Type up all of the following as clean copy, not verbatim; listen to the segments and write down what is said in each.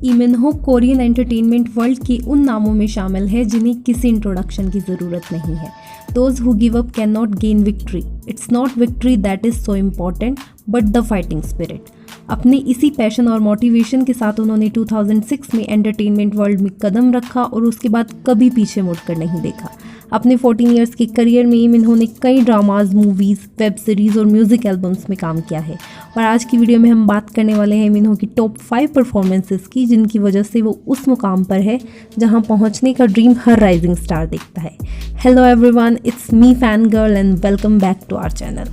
ली मिन हो Korean entertainment world के उन नामों में शामिल है जिन्हें किसी इंट्रोडक्शन की ज़रूरत नहीं है। Those who give up can not gain victory, it's not victory that is so important but the fighting spirit. अपने इसी पैशन और मोटिवेशन के साथ उन्होंने 2006 में एंटरटेनमेंट वर्ल्ड में कदम रखा और उसके बाद कभी पीछे मुड़कर नहीं देखा। अपने 14 इयर्स के करियर में इन्होंने कई ड्रामाज, मूवीज़, वेब सीरीज़ और म्यूज़िक एल्बम्स में काम किया है। और आज की वीडियो में हम बात करने वाले हैं इन्हों की टॉप 5 परफॉर्मेंसेस की, जिनकी वजह से वो उस मुकाम पर है जहां पहुंचने का ड्रीम हर राइजिंग स्टार देखता है। Hello everyone, it's me fan girl and welcome back to our channel.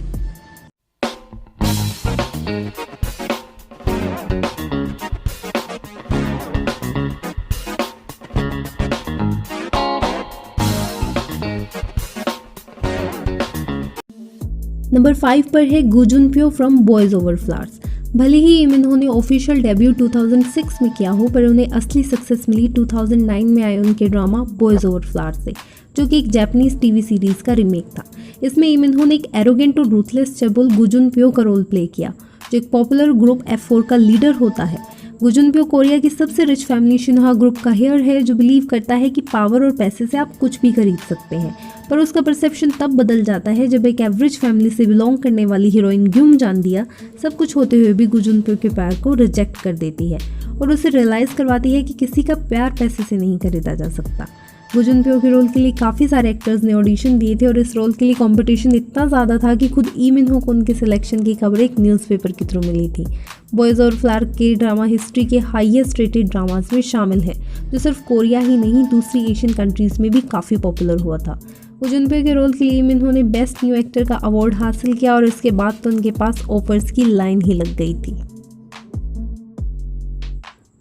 Number 5 पर है गो जुन प्यो फ्रॉम बॉयज ओवर फ्लावर्स। भले ही इन्होंने ऑफिशियल डेब्यू 2006 में किया हो, पर उन्हें असली सक्सेस मिली 2009 में आए उनके ड्रामा बॉयज ओवर फ्लावर्स से, जो कि एक जापानीज टीवी सीरीज का रीमेक था। इसमें इन्होंने एक एरोगेंट और रूथलेस चबुल गो जुन प्यो का रोल प्ले किया, जो एक पॉपुलर ग्रुप F4 का लीडर होता है। गो जुन प्यो कोरिया की सबसे रिच फैमिली शिन्हा ग्रुप का हेयर है, जो बिलीव करता है कि पावर और पैसे से आप कुछ भी खरीद सकते हैं। पर उसका परसेप्शन तब बदल जाता है जब एक एवरेज फैमिली से बिलोंग करने वाली हीरोइन ग्यूम जानदिया सब कुछ होते हुए भी गो जुन प्यो के प्यार को रिजेक्ट कर देती है और उसे रियलाइज़ करवाती है कि किसी का प्यार पैसे से नहीं खरीदा जा सकता। गो जुन प्यो के रोल के लिए काफ़ी सारे एक्टर्स ने ऑडिशन दिए थे और इस रोल के लिए कंपटीशन इतना ज़्यादा था कि खुद मिन हो को उनके सिलेक्शन की खबर एक न्यूज़पेपर के थ्रू मिली थी। बॉयज़ और फ्लावर के ड्रामा हिस्ट्री के हाईएस्ट रेटेड ड्रामाज में शामिल है, जो सिर्फ कोरिया ही नहीं दूसरी एशियन कंट्रीज़ में भी काफ़ी पॉपुलर हुआ था। गो जुन प्यो के रोल के लिए इन्होंने बेस्ट न्यू एक्टर का अवार्ड हासिल किया और इसके बाद तो उनके पास ऑफर्स की लाइन ही लग गई थी।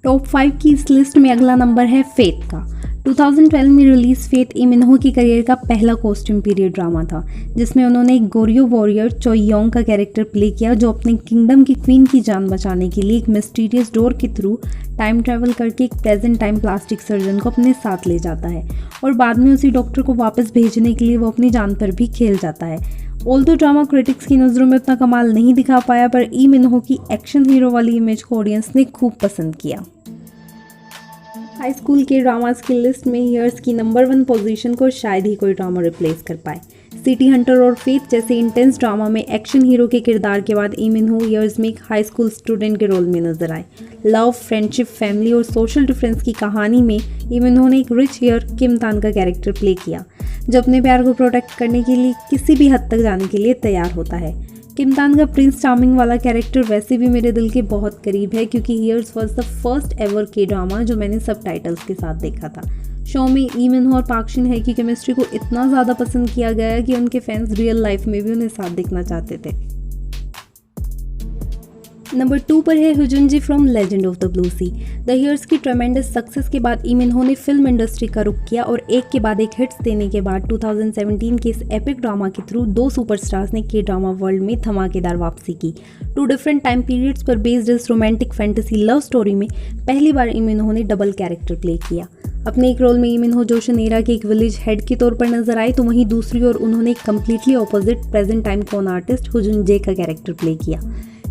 टॉप 5 की इस लिस्ट में अगला नंबर है फेथ का। 2012 में रिलीज फेथ इमिन्हो की करियर का पहला कॉस्ट्यूम पीरियड ड्रामा था, जिसमें उन्होंने एक गोरियो वॉरियर चोयोंग का कैरेक्टर प्ले किया, जो अपने किंगडम की क्वीन की जान बचाने के लिए एक मिस्टीरियस डोर के थ्रू टाइम ट्रैवल करके एक प्रेजेंट टाइम प्लास्टिक सर्जन को अपने साथ ले जाता है और बाद में उसी डॉक्टर को वापस भेजने के लिए वो अपनी जान पर भी खेल जाता है। ऑल्दो ड्रामा क्रिटिक्स की नज़रों में उतना कमाल नहीं दिखा पाया, पर मिन्हो की एक्शन हीरो वाली इमेज को ऑडियंस ने खूब पसंद किया। हाई स्कूल के ड्रामास की लिस्ट में हियर्स की नंबर 1 पोजीशन को शायद ही कोई ड्रामा रिप्लेस कर पाए। सिटी हंटर और फेथ जैसे इंटेंस ड्रामा में एक्शन हीरो के किरदार के बाद मिन्हो हियर्स में एक हाई स्कूल स्टूडेंट के रोल में नजर आए। लव, फ्रेंडशिप, फैमिली और सोशल डिफरेंस की कहानी में मिन्हो ने एक रिच हेयर किम तान का कैरेक्टर प्ले किया, जो अपने प्यार को प्रोटेक्ट करने के लिए किसी भी हद तक जाने के लिए तैयार होता है। किम तान का प्रिंस चार्मिंग वाला कैरेक्टर वैसे भी मेरे दिल के बहुत करीब है, क्योंकि here's was the first ever K drama जो मैंने सबटाइटल्स के साथ देखा था। शो में मिन्हो और पार्क शिन हे की केमिस्ट्री को इतना ज़्यादा पसंद किया गया कि उनके फैंस रियल लाइफ में भी उन्हें साथ देखना चाहते थे। नंबर 2 पर है Heo Joon jae from legend of the blue sea. The heirs की ट्रेमेंडस सक्सेस के बाद मिन्हो ने फिल्म इंडस्ट्री का रुख किया और एक के बाद एक हिट्स देने के बाद 2017 के इस एपिक ड्रामा के थ्रू 2 सुपरस्टार्स ने के ड्रामा वर्ल्ड में धमाकेदार वापसी की। 2 डिफरेंट टाइम पीरियड्स पर बेस्ड इस रोमांटिक फैंटेसी लव स्टोरी में पहली बार मिन्हो ने डबल कैरेक्टर प्ले किया। अपने एक रोल में मिन्हो जोशन एरा के एक विलेज हेड के तौर पर नजर आए, तो वहीं दूसरी ओर उन्होंने एक completely opposite present time con artist Heo Joon jae का कैरेक्टर प्ले किया।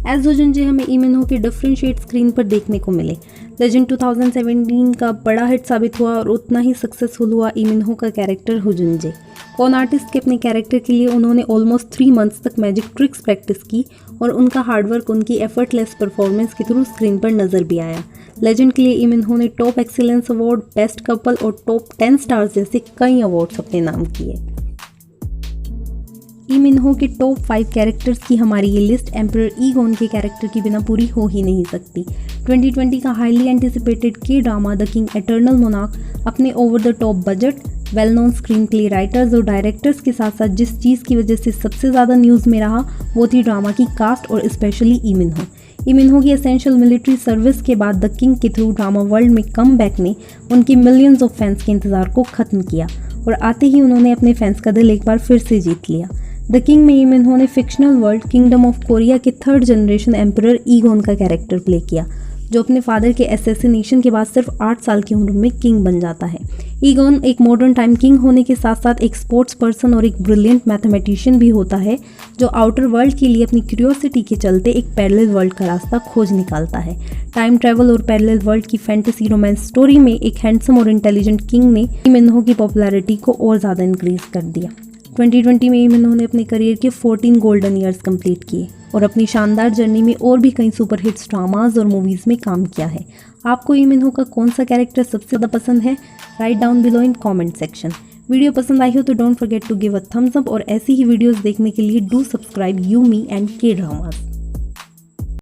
एज हुजुनजे हमें मिन्हो के डिफरेंट शेड स्क्रीन पर देखने को मिले। लेजेंड 2017 का बड़ा हिट साबित हुआ और उतना ही सक्सेसफुल हुआ मिन्हो का कैरेक्टर हुजुनजे। कॉन आर्टिस्ट के अपने कैरेक्टर के लिए उन्होंने ऑलमोस्ट 3 मंथ्स तक मैजिक ट्रिक्स प्रैक्टिस की और उनका हार्डवर्क उनकी एफर्टलेस परफॉर्मेंस के थ्रू स्क्रीन पर नजर भी आया। लेजेंड के लिए मिन्हो ने top excellence award, best couple और टॉप 10 स्टार्स जैसे कई अवार्ड्स अपने नाम किए। मिन्हो के टॉप 5 कैरेक्टर्स की हमारी ये लिस्ट एम्परर ईगोन के कैरेक्टर के बिना पूरी हो ही नहीं सकती। 2020 का highly anticipated K drama the king eternal monarch अपने over the top budget, well known screen play writers और डायरेक्टर्स के साथ साथ जिस चीज़ की वजह से सबसे ज़्यादा न्यूज़ में रहा वो थी ड्रामा की कास्ट और स्पेशली मिन्हो की एसेंशियल मिलिट्री सर्विस के बाद द किंग के थ्रू ड्रामा वर्ल्ड में कम बैक ने उनके मिलियंस ऑफ फैंस के इंतज़ार को ख़त्म किया और आते ही उन्होंने अपने फैंस का दिल एक बार फिर से जीत लिया। द किंग में मिन्हो ने fictional world kingdom of Korea के 3rd जनरेशन एम्परर ईगोन का कैरेक्टर प्ले किया। जो अपने फादर के असैसिनेशन के बाद सिर्फ 8 साल की उम्र में किंग बन जाता है। ईगॉन एक मॉडर्न टाइम किंग होने के साथ साथ एक स्पोर्ट्स पर्सन और एक ब्रिलियंट मैथमेटिशियन भी होता है, जो आउटर वर्ल्ड के लिए अपनी क्यूरियोसिटी के चलते एक पैरेलल वर्ल्ड का रास्ता खोज निकालता है। टाइम ट्रैवल और पैरेलल वर्ल्ड की फैंटेसी रोमांस स्टोरी में एक हैंडसम और इंटेलिजेंट किंग ने ली मिन्हो की पॉपुलैरिटी को और ज़्यादा इंक्रीज कर दिया। 2020 में ली मिन्हो ने अपने करियर के 14 गोल्डन ईयर्स कंप्लीट किए और अपनी शानदार जर्नी में और भी कई सुपरहिट्स ड्रामाज और मूवीज़ में काम किया है। आपको ली मिन्हो का कौन सा कैरेक्टर सबसे ज़्यादा पसंद है? Write down below in comment section. Video पसंद आई हो तो don't forget to give a thumbs up और ऐसी ही वीडियोस देखने के लिए do subscribe you me and K dramas.